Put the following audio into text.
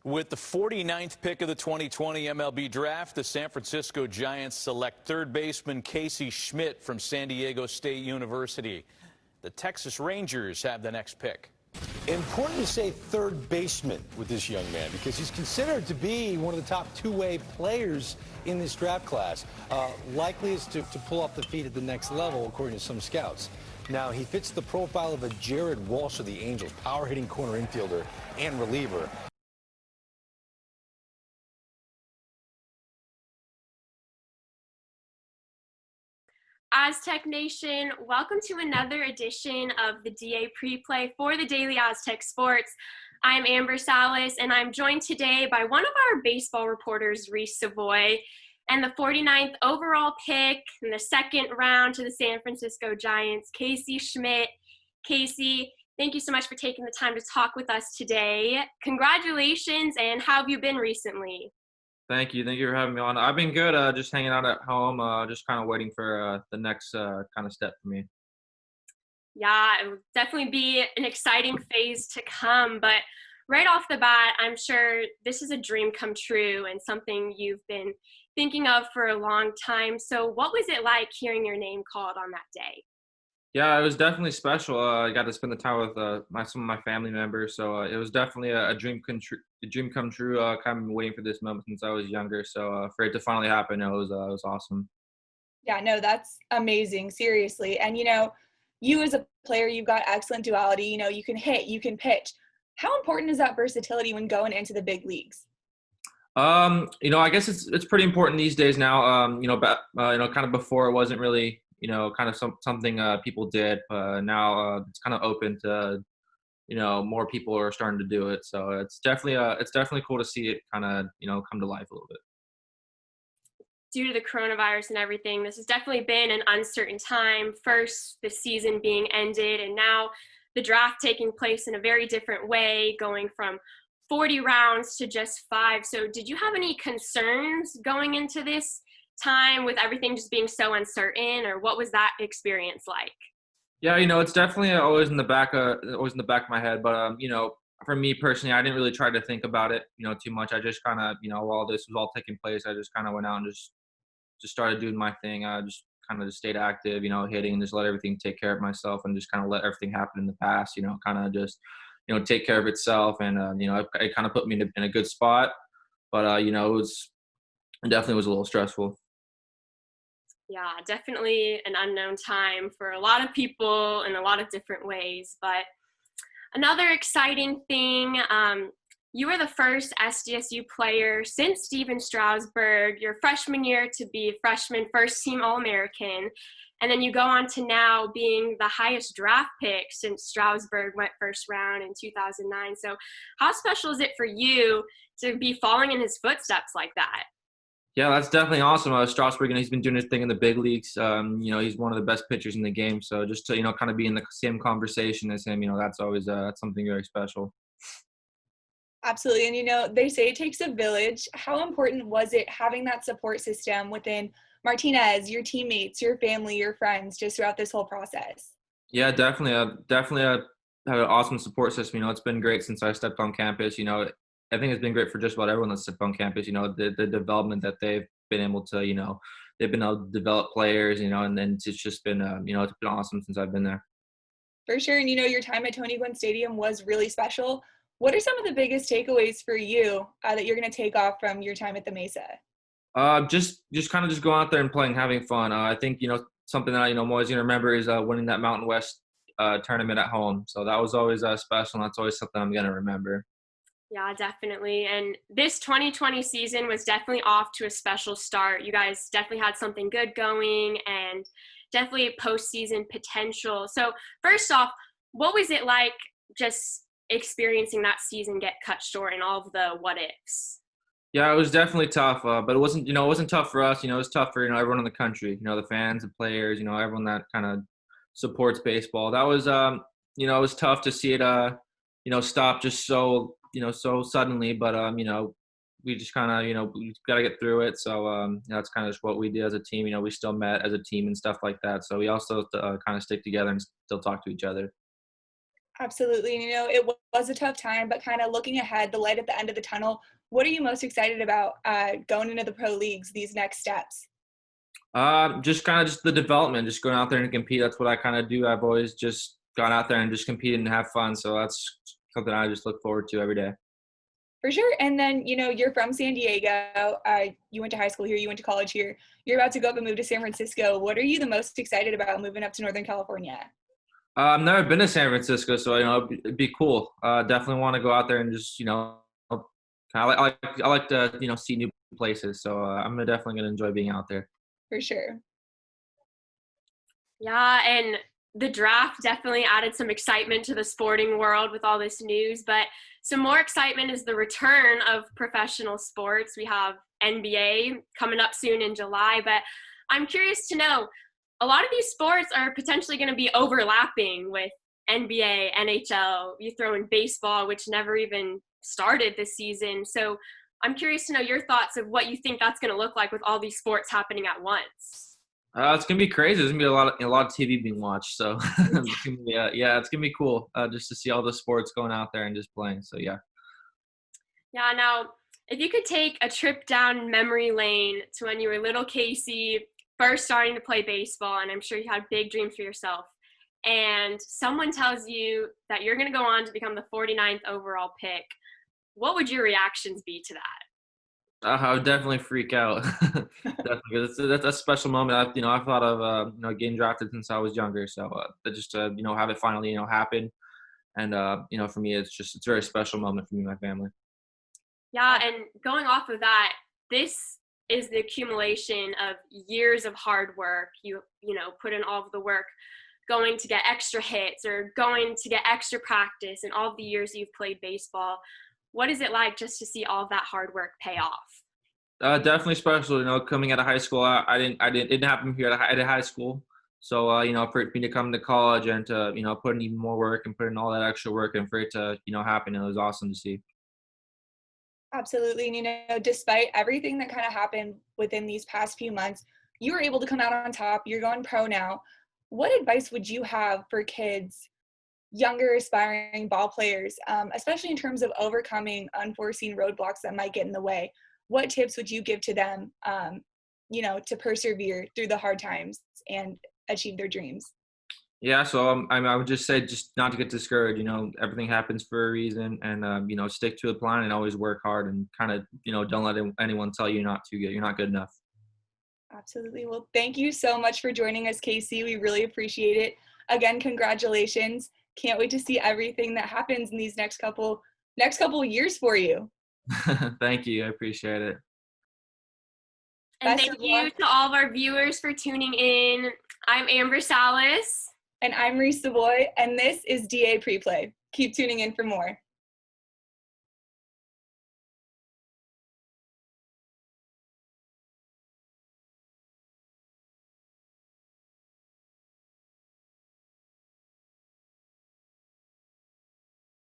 With the 49th pick of the 2020 MLB Draft, the San Francisco Giants select third baseman Casey Schmitt from San Diego State University. The Texas Rangers have the next pick. Important to say third baseman with this young man because he's considered to be one of the top two-way players in this draft class. Likely is to pull off the feet at the next level, according to some scouts. Now, he fits the profile of a Jared Walsh of the Angels, power-hitting corner infielder and reliever. Aztec Nation, welcome to another edition of the DA Preplay for the Daily Aztec Sports. I'm Amber Salas, and I'm joined today by one of our baseball reporters, Reese, Savoie, and the 49th overall pick in the second round to the San Francisco Giants, Casey Schmitt. Casey, thank you so much for taking the time to talk with us today. Congratulations, and how have you been recently? Thank you. Thank you for having me on. I've been good, just hanging out at home, just kind of waiting for the next kind of step for me. Yeah, it will definitely be an exciting phase to come. But right off the bat, I'm sure this is a dream come true and something you've been thinking of for a long time. So what was it like hearing your name called on that day? Yeah, it was definitely special. I got to spend the time with some of my family members, so it was definitely a dream come true. Kind of been waiting for this moment since I was younger, so for it to finally happen, it was awesome. Yeah, no, that's amazing, seriously. And, you as a player, you've got excellent duality. You can hit, you can pitch. How important is that versatility when going into the big leagues? I guess it's pretty important these days now. Kind of before it wasn't really, kind of something people did. Now it's kind of open to, more people are starting to do it. So it's definitely cool to see it kind of, come to life a little bit. Due to the coronavirus and everything, this has definitely been an uncertain time. First, the season being ended, and now the draft taking place in a very different way, going from 40 rounds to just 5. So did you have any concerns going into this time with everything just being so uncertain, or what was that experience like? Yeah, it's definitely always in the back of my head, but for me personally, I didn't really try to think about it, too much. I just kind of, while this was all taking place, I just kind of went out and just started doing my thing. I just kind of just stayed active, hitting, and just let everything take care of myself, and just kind of let everything happen in the past, kind of just, take care of itself. And, it kind of put me in a good spot, but, it definitely was a little stressful. Yeah, definitely an unknown time for a lot of people in a lot of different ways. But another exciting thing, you were the first SDSU player since Steven Strasburg, your freshman year, to be a freshman first-team All-American. And then you go on to now being the highest draft pick since Strasburg went first round in 2009. So how special is it for you to be following in his footsteps like that? Yeah, that's definitely awesome. Strasburg, he's been doing his thing in the big leagues. He's one of the best pitchers in the game. So just to, kind of be in the same conversation as him, that's always that's something very special. Absolutely. And, they say it takes a village. How important was it having that support system within Martinez, your teammates, your family, your friends, just throughout this whole process? Yeah, definitely. Have an awesome support system. It's been great since I stepped on campus. I think it's been great for just about everyone that's stepped on campus. The development that they've been able to, they've been able to develop players, and then it's just been, it's been awesome since I've been there. For sure. And, your time at Tony Gwynn Stadium was really special. What are some of the biggest takeaways for you that you're going to take off from your time at the Mesa? Just kind of just going out there and playing, having fun. I think, something that, I'm always going to remember is winning that Mountain West tournament at home. So that was always special, and that's always something I'm going to remember. Yeah, definitely. And this 2020 season was definitely off to a special start. You guys definitely had something good going and definitely postseason potential. So first off, what was it like just experiencing that season get cut short and all of the what ifs? Yeah, it was definitely tough, but it wasn't tough for us. It was tough for, everyone in the country, the fans, the players, everyone that kind of supports baseball. That was, it was tough to see it, stop just so suddenly, but, we just kind of, we got to get through it. So that's kind of just what we did as a team. We still met as a team and stuff like that. So we also kind of stick together and still talk to each other. Absolutely. And, it was a tough time, but kind of looking ahead, the light at the end of the tunnel, what are you most excited about going into the pro leagues, these next steps? Just kind of just the development, just going out there and compete. That's what I kind of do. I've always just gone out there and just competed and have fun. So that's something I just look forward to every day. For sure. And then, you're from San Diego. You went to high school here. You went to college here. You're about to go up and move to San Francisco. What are you the most excited about moving up to Northern California? I've never been to San Francisco, so it'd be cool. Definitely want to go out there and just I like to see new places. So I'm definitely gonna enjoy being out there. For sure. Yeah, and the draft definitely added some excitement to the sporting world with all this news, but some more excitement is the return of professional sports. We have NBA coming up soon in July, but I'm curious to know, a lot of these sports are potentially going to be overlapping with NBA, NHL. You throw in baseball, which never even started this season. So I'm curious to know your thoughts of what you think that's going to look like with all these sports happening at once. It's gonna be crazy. There's gonna be a lot of TV being watched. So it's gonna be cool just to see all the sports going out there and just playing. So yeah. Yeah. Now, if you could take a trip down memory lane to when you were little Casey, first starting to play baseball, and I'm sure you had big dreams for yourself, and someone tells you that you're going to go on to become the 49th overall pick, what would your reactions be to that? I would definitely freak out. Definitely, that's a special moment. I've thought of getting drafted since I was younger. So just to have it finally happen, and for me it's a very special moment for me and my family. Yeah, and going off of that, this is the accumulation of years of hard work. You put in all of the work going to get extra hits or going to get extra practice and all of the years you've played baseball. What is it like just to see all of that hard work pay off? Definitely special. Coming out of high school, it didn't happen here at high school. So for me to come to college and to put in even more work and put in all that extra work and for it to happen, it was awesome to see. Absolutely. And, despite everything that kind of happened within these past few months, you were able to come out on top. You're going pro now. What advice would you have for kids, younger aspiring ball players, especially in terms of overcoming unforeseen roadblocks that might get in the way? What tips would you give to them, to persevere through the hard times and achieve their dreams? Yeah, so I would just say just not to get discouraged. Everything happens for a reason, and stick to the plan and always work hard and kind of don't let anyone tell you you're not good enough. Absolutely. Well, thank you so much for joining us, Casey. We really appreciate it. Again, congratulations. Can't wait to see everything that happens in these next couple years for you. Thank you. I appreciate it. And thank you to all of our viewers for tuning in. I'm Amber Salas. And I'm Reese, Savoie, and this is DA Preplay. Keep tuning in for more.